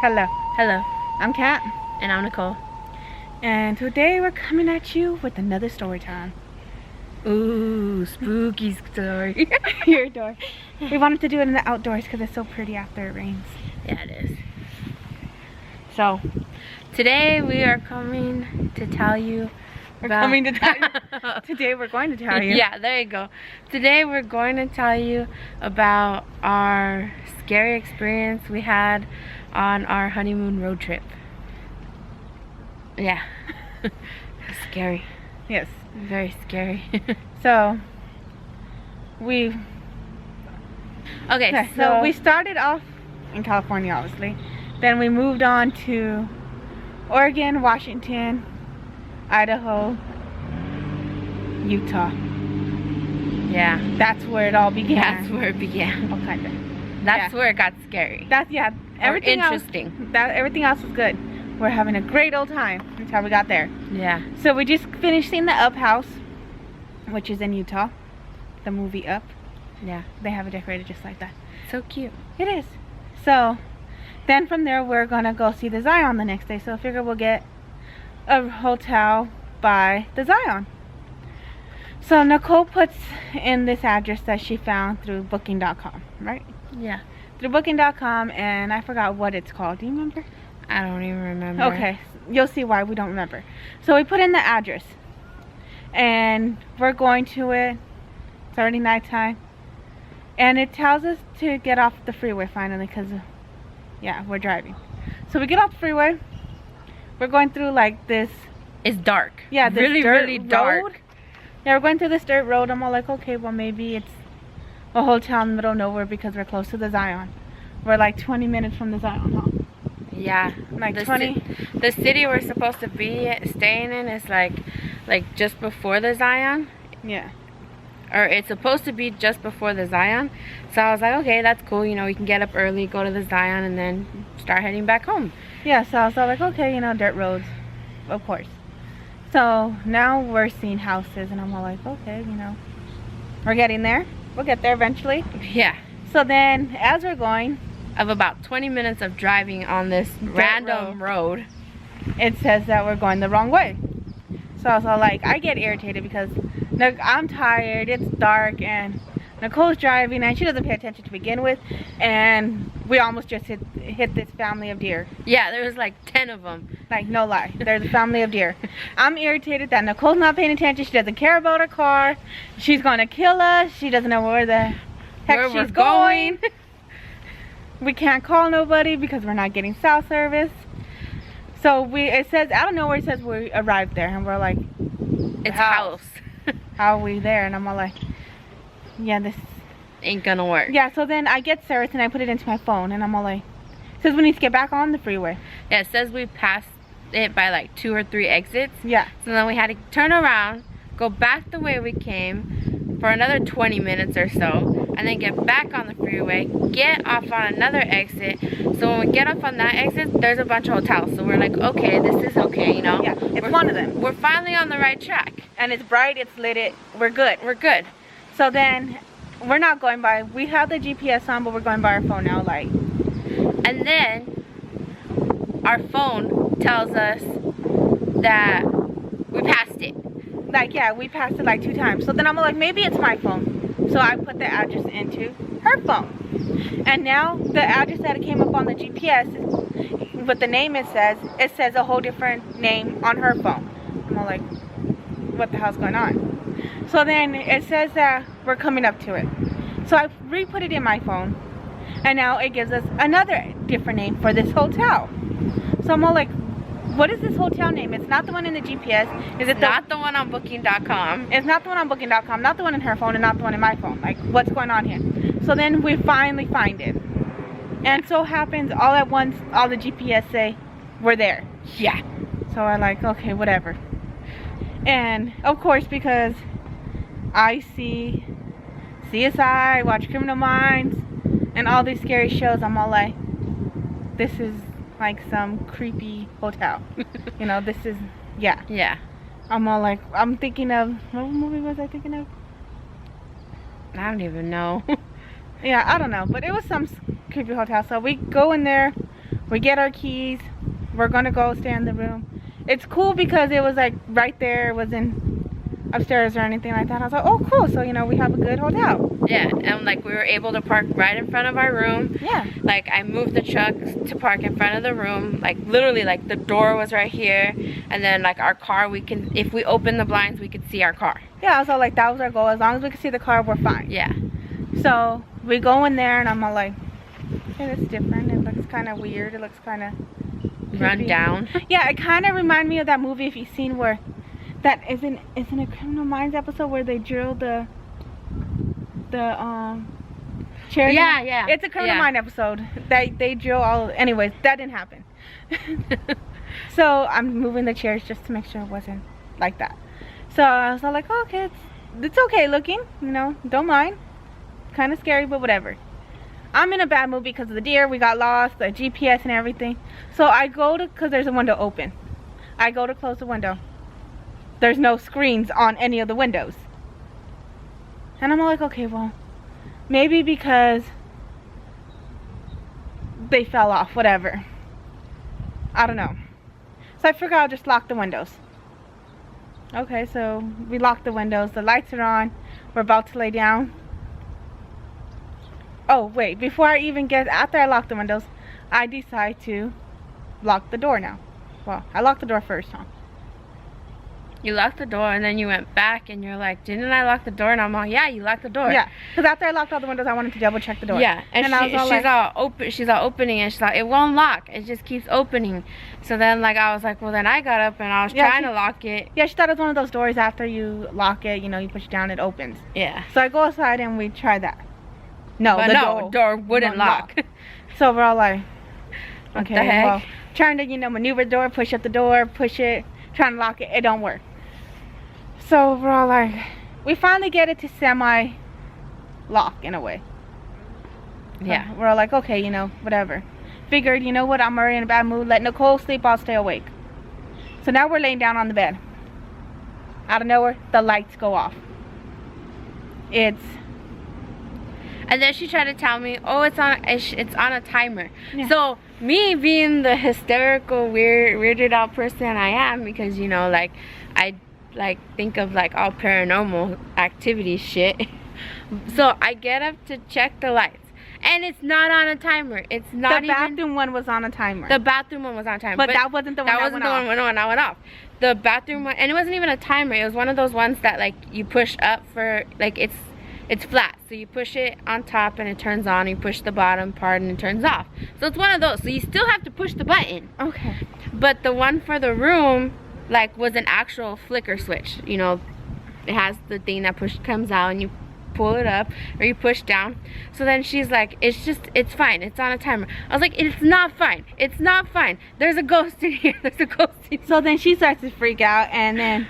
Hello. Hello. I'm Cat. And I'm Nicole. And today we're coming at you with another story time. Ooh, spooky story. Your door. We wanted to do it in the outdoors because it's so pretty after it rains. Yeah, it is. So, today we are coming to tell you Today we're going to tell you. Yeah, there you go. Today we're going to tell you about our scary experience we had on our honeymoon road trip. Yeah. Scary. Yes. Very scary. So we started off in California, obviously. Then we moved on to Oregon, Washington, Idaho, Utah. Yeah. That's where it all began. That's where it began. Oh, kind of. That's where it got scary. Everything interesting. Everything else was good. We're having a great old time until we got there. Yeah. So we just finished seeing the Up House, which is in Utah. The movie Up. Yeah. They have it decorated just like that. So cute. It is. So then from there we're gonna go see the Zion the next day. So I figure we'll get a hotel by the Zion. So Nicole puts in this address that she found through booking.com, right? Yeah. Through booking.com, and I forgot what it's called. Do you remember? I don't even remember. Okay, you'll see why we don't remember. So we put in the address, and we're going to it. It's already nighttime, and it tells us to get off the freeway finally, because yeah, we're driving. So we get off the freeway. We're going through like this. It's dark. Yeah, this really dark road. Yeah, we're going through this dirt road. I'm all like, okay, well maybe it's a hotel in the middle of nowhere because we're close to the Zion. We're like 20 minutes from the Zion, huh? Yeah, like the 20. The city we're supposed to be staying in is like just before the Zion. Yeah. Or it's supposed to be just before the Zion. So I was like, okay, that's cool. You know, we can get up early, go to the Zion, and then start heading back home. Yeah, so I was like, okay, you know, dirt roads, of course. So now we're seeing houses, and I'm all like, okay, you know, we're getting there. We'll get there eventually. Yeah. So then, as we're going, of about 20 minutes of driving on this random road, it says that we're going the wrong way. So I was all like, I get irritated because I'm tired, it's dark, and Nicole's driving, and she doesn't pay attention to begin with, and we almost just hit this family of deer. Yeah, there was like 10 of them. Like, no lie, there's a family of deer. I'm irritated that Nicole's not paying attention. She doesn't care about her car. She's gonna kill us. She doesn't know where the heck she's going. We can't call nobody because we're not getting cell service. So it says, out of nowhere, it says we arrived there, and we're like, it's house. How are we there? And I'm all like, yeah, this ain't gonna work. Yeah, so then I get service and I put it into my phone, and I'm all like, it says we need to get back on the freeway. Yeah, it says we passed it by like 2 or 3 exits. Yeah. So then we had to turn around, go back the way we came for another 20 minutes or so, and then get back on the freeway, get off on another exit. So when we get off on that exit, there's a bunch of hotels. So we're like, okay, this is okay, you know. Yeah, it's one of them. We're finally on the right track. And it's bright, it's lit, we're good. We're good. So then, we're not going by, we have the GPS on, but we're going by our phone now, like. And then, our phone tells us that we passed it. Like, yeah, we passed it like 2 times. So then I'm like, maybe it's my phone. So I put the address into her phone. And now the address that it came up on the GPS, with the name it says a whole different name on her phone. I'm all like, what the hell's going on? So then it says that we're coming up to it. So I re-put it in my phone. And now it gives us another different name for this hotel. So I'm all like, what is this hotel name? It's not the one in the GPS. Is it not the one on booking.com? It's not the one on booking.com, not the one in her phone, and not the one in my phone. Like, what's going on here? So then we finally find it. And so happens, all at once, all the GPS say, we're there. Yeah. So I'm like, okay, whatever. And, of course, because I see CSI, watch Criminal Minds, and all these scary shows, I'm all like, this is like some creepy hotel. You know, this is, yeah. Yeah. I'm all like, I'm thinking of, what movie was I thinking of? I don't even know. Yeah, I don't know, but it was some creepy hotel. So we go in there, We get our keys. We're gonna go stay in the room. It's cool because it was like right there. It wasn't upstairs or anything like that. I was like, oh cool, so you know we have a good hotel. Yeah, and like we were able to park right in front of our room. Yeah. Like I moved the truck to park in front of the room. Like literally, like the door was right here, and then like our car, we can, if we open the blinds, we could see our car. Yeah, I was all like, that was our goal. As long as we could see the car, we're fine. Yeah. So we go in there, and I'm all like, okay, it's different. It looks kind of weird. It looks kind of Run down. Yeah, it kind of reminded me of that movie, if you've seen, where that isn't a Criminal Minds episode where they drill the chairs. Yeah, yeah. It's a Criminal Mind episode. They drill all. Anyways, that didn't happen. So I'm moving the chairs just to make sure it wasn't like that. So I was all like, oh, okay, it's okay looking. You know, don't mind. Kind of scary, but whatever. I'm in a bad mood because of the deer. We got lost, the GPS and everything. So I go to, because there's a window open. I go to close the window. There's no screens on any of the windows. And I'm like, okay, well, maybe because they fell off, whatever. I don't know. So I figured I'll just lock the windows. Okay, so we lock the windows. The lights are on. We're about to lay down. Oh, wait, before I even get, after I lock the windows, I decide to lock the door now. Well, I locked the door first, huh? You locked the door and then you went back and you're like, didn't I lock the door? And I'm like, yeah, you locked the door. Yeah, because after I locked all the windows, I wanted to double check the door. Yeah, and she's all opening and she's like, it won't lock. It just keeps opening. So then like I was like, well then I got up and I was trying to lock it. Yeah, she thought it was one of those doors after you lock it, you know, you push it down, it opens. Yeah. So I go outside and we try that. No, but the door wouldn't lock. So we're all like, okay, the heck? well, trying to, you know, maneuver the door, push up the door, push it, trying to lock it, it don't work. So we're all like, we finally get it to semi-lock in a way. Yeah. We're all like, okay, you know, whatever. Figured, you know what, I'm already in a bad mood. Let Nicole sleep, I'll stay awake. So now we're laying down on the bed. Out of nowhere, the lights go off. And then she tried to tell me, oh, it's on a timer. Yeah. So me being the hysterical, weirded out person I am, because you know, like I like think of like all paranormal activity shit. So I get up to check the lights, and it's not on a timer. It's not. The bathroom one was on a timer. The bathroom one was on a timer, but that wasn't the one that went off. That went off. The bathroom one, and it wasn't even a timer. It was one of those ones that like you push up for, like it's flat, so you push it on top and it turns on, you push the bottom part and it turns off. So it's one of those, so you still have to push the button. Okay. But the one for the room like was an actual flicker switch. You know, it has the thing that comes out and you pull it up or you push down. So then she's like, it's fine, it's on a timer. I was like, it's not fine, it's not fine, there's a ghost in here, there's a ghost in here. So then she starts to freak out, and then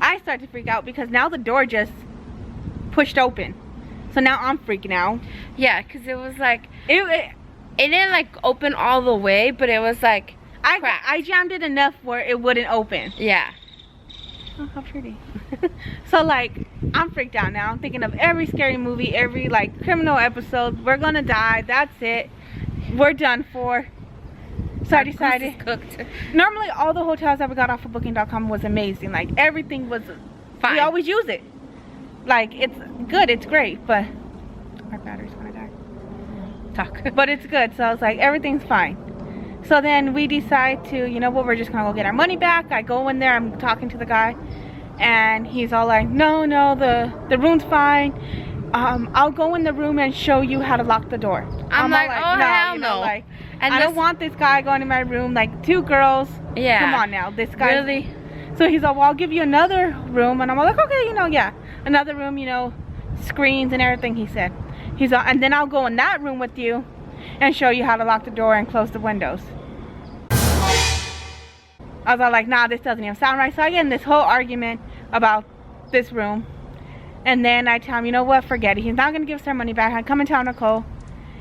I start to freak out because now the door just pushed open. So now I'm freaking out. Yeah, because it was like it didn't like open all the way, but it was like I jammed it enough where it wouldn't open. Yeah. Oh, how pretty. So like I'm freaked out now. I'm thinking of every scary movie, every like criminal episode. We're gonna die, that's it, we're done for. So I decided, cooked. Normally all the hotels that we got off of booking.com was amazing. Like everything was fine. We always use it. Like it's good, it's great, but our battery's gonna die. Talk. But it's good, so I was like, everything's fine. So then we decide to, you know what, we're just gonna go get our money back. I go in there, I'm talking to the guy, and he's all like, no, the room's fine. I'll go in the room and show you how to lock the door. I'm like, oh, no, hell you know, no. Like, and I don't want this guy going in my room, like 2 girls. Yeah. Come on now, this guy. Really? So he's like, well, I'll give you another room. And I'm like, okay, you know, yeah. Another room, you know, screens and everything, he said. He's like, and then I'll go in that room with you and show you how to lock the door and close the windows. I was all like, nah, this doesn't even sound right. So I get in this whole argument about this room. And then I tell him, you know what, forget it. He's not going to give us our money back. I come and tell Nicole.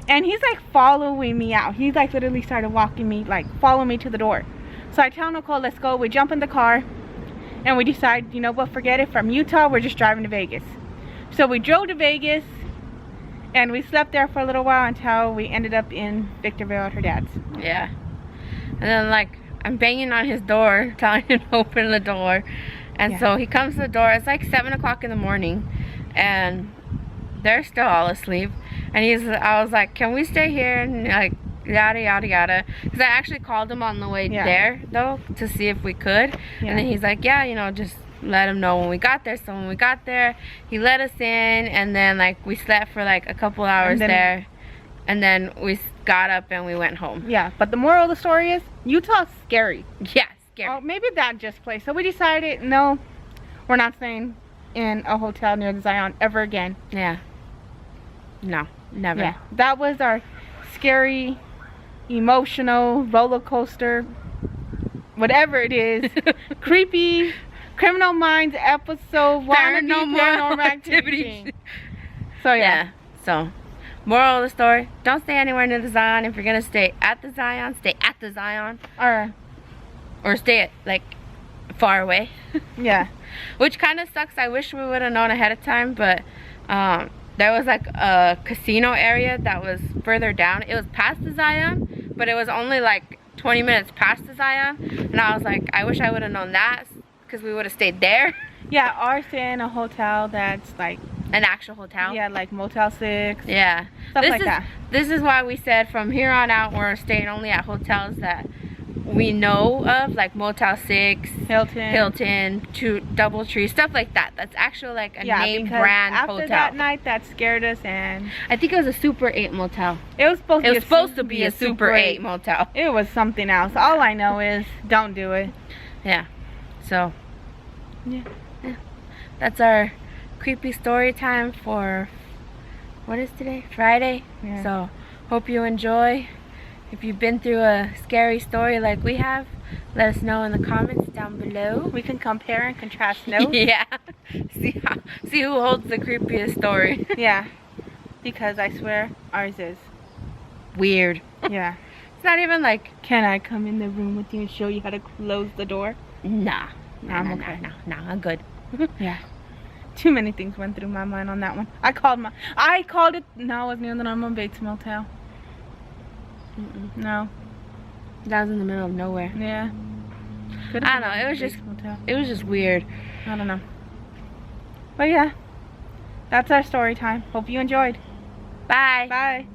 And he's like following me out. He's like literally started walking me, like follow me to the door. So I tell Nicole, let's go. We jump in the car. And we decide, you know what, forget it. From Utah, we're just driving to Vegas. So we drove to Vegas. And we slept there for a little while until we ended up in Victorville at her dad's. Yeah. And then like I'm banging on his door, telling him to open the door. And so he comes to the door. It's like 7 o'clock in the morning, and they're still all asleep. And I was like, can we stay here? And like, yada yada yada. Because I actually called him on the way there though to see if we could. And then he's like, yeah, you know, just let him know when we got there. So when we got there, he let us in, and then like we slept for like a couple hours there, and then we got up and we went home. Yeah, but the moral of the story is Utah's scary. Yeah, scary. Oh, maybe that just place. So we decided, no, we're not staying in a hotel near the Zion ever again. Yeah. No, never. Yeah, that was our scary, emotional roller coaster, whatever it is, creepy Criminal Minds episode, paranormal activity. So yeah. So moral of the story: don't stay anywhere near the Zion. If you're gonna stay at the Zion, stay at the Zion, or stay at like far away. Yeah. Which kind of sucks. I wish we would have known ahead of time, but there was like a casino area that was further down. It was past the Zion, but it was only like 20 minutes past the Zion. And I was like, I wish I would have known that, because we would have stayed there. Yeah, ours stay in a hotel that's like an actual hotel. Yeah, like Motel 6. Yeah. Stuff like that. This is why we said from here on out we're staying only at hotels that we know of, like Motel 6, Hilton, Doubletree, stuff like that. That's actually like a name brand after hotel. That night that scared us, and I think it was a Super 8 motel. It was supposed to be a Super 8 motel. It was something else. All I know is don't do it. Yeah. So yeah. That's our creepy story time for, what is today? Friday. Yeah. So hope you enjoy. If you've been through a scary story like we have, let us know in the comments down below. We can compare and contrast notes. Yeah. See who holds the creepiest story. Yeah. Because I swear ours is weird. Yeah. It's not even like, can I come in the room with you and show you how to close the door? Nah. I'm okay. No, I'm good. Yeah. Too many things went through my mind on that one. I called it. No, it was near the normal Bates Motel. No. That was in the middle of nowhere. Yeah. I don't know. It was just weird. I don't know. But yeah, that's our story time. Hope you enjoyed. Bye. Bye.